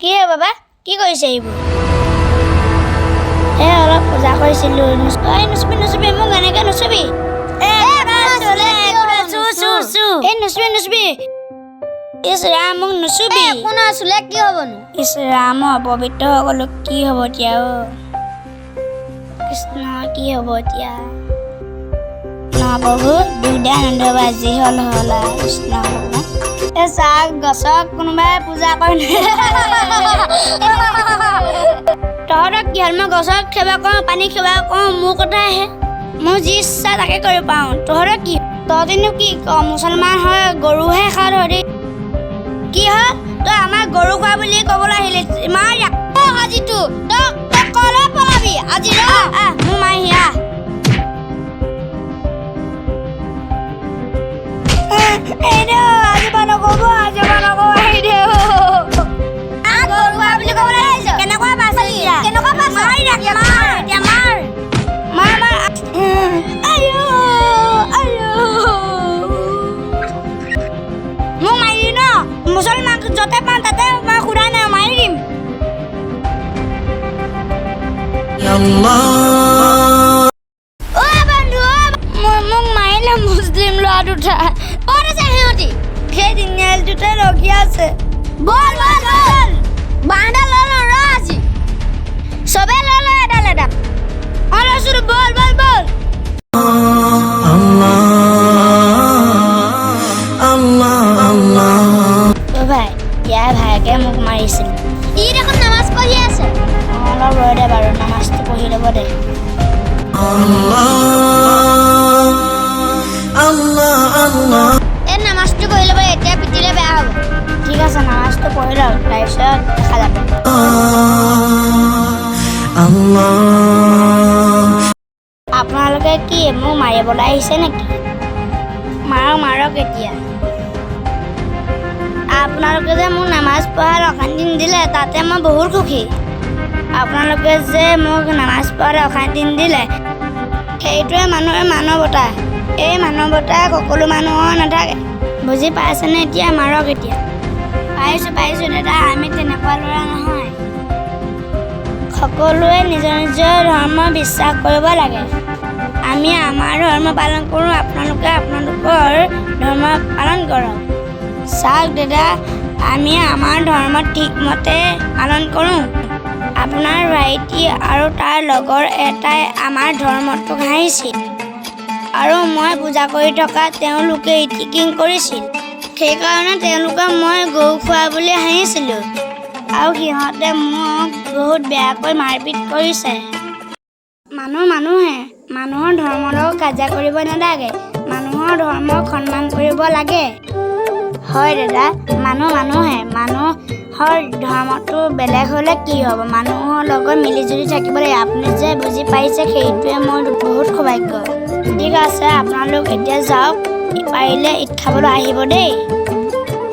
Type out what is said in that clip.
কি হে বাবা কি কৰিছে এইবোৰ অলপ পূজা কৰিছিলোঁ নুচুবি মোক এনেকৈ নুচুবি নুচুবি ইছ ৰাম মোক নুচুবি একো নচুলে কি হ'বনো ইছ ৰাম পবিত্ৰ সকলো কি হ'ব এতিয়া কৃষ্ণ কি হ'ব এতিয়া প্ৰভু দুৰ্দানন্দ বাজি হ'ল কৃষ্ণ চাহ গছক কোনোবাই পূজা কৰে তহঁতক কি হ'ল মই গছক সেৱা কৰোঁ পানী সেৱা কৰোঁ মোৰ কথা আহে মোৰ যি ইচ্ছা তাকে কৰিব পাৰোঁ তহঁতক কি তহঁতিনো কি ক মুছলমান হয় গৰুহে খা ধৰি কি হয় তই আমাক গৰু খোৱা বুলি ক'বলৈ আহিলি মাৰ আজিতো তই কলৈ পলাবি আজি মোৰ মাহী মুছলমান য'তে পাওঁ তাতে মই সুধা নাই মাৰি দিম মোক মাৰিলে মুছলিম ল'ৰা দুটা ক'ত আছে সিহঁতি সেই তিনিআলি দুটাই ৰখি আছে বল বাঁহডাল লৈ ৰ আজি চবে লৈ এডাল লৈছোঁ বল ভাই ইয়াৰ ভাইকে মোক মাৰিছিল ই দেখোন নামাজ পঢ়ি আছে অলপ ৰৈ দে বাৰু নামাজটো পঢ়ি ল'ব দে এই নামাজটো পঢ়ি ল'ব এতিয়া পিটিলে বেয়া হ'ব ঠিক আছে নামাজটো পঢ়ি লওক তাৰপিছত দেখা যাব আপোনালোকে কি মোক মাৰিবলৈ আহিছে নেকি মাৰক এতিয়া আপোনালোকে যে মোক নামাজ পঢ়াত অশান্তি নিদিলে তাতে মই বহুত সুখী আপোনালোকে যে মোক নামাজ পঢ়াত অশান্তি নিদিলে সেইটোৱে মানুহৰ মানৱতা এই মানৱতা সকলো মানুহৰ নাথাকে বুজি পাইছেনে এতিয়া মাৰক এতিয়া পাইছোঁ দাদা আমি তেনেকুৱা ল'ৰা নহয় সকলোৱে নিজৰ ধৰ্ম বিশ্বাস কৰিব লাগে আমি আমাৰ ধৰ্ম পালন কৰোঁ আপোনালোকে আপোনালোকৰ ধৰ্ম পালন কৰক চাওক দাদা আমি আমাৰ ধৰ্ম ঠিকমতে পালন কৰোঁ আপোনাৰ ভাইটি আৰু তাৰ লগৰ এটাই আমাৰ ধৰ্মটোক হাঁহিছিল আৰু মই পূজা কৰি থকা তেওঁলোকে ইটিকিং কৰিছিল সেইকাৰণে তেওঁলোকক মই গৰু খোৱা বুলি হাঁহিছিলোঁ আৰু সিহঁতে মোক বহুত বেয়াকৈ মাৰপিট কৰিছে মানুহে মানুহৰ ধৰ্মৰ লগত কাজিয়া কৰিব নালাগে মানুহৰ ধৰ্মক সন্মান কৰিব লাগে হয় দাদা মানুহে মানুহৰ ধৰ্মটো বেলেগ হ'লে কি হ'ব মানুহৰ লগত মিলিজুলি থাকিব লাগে আপুনি যে বুজি পাইছে সেইটোৱে মই বহুত সৌভাগ্য ঠিক আছে আপোনালোক এতিয়া যাওক পাৰিলে ঈদ খাবলৈ আহিব দেই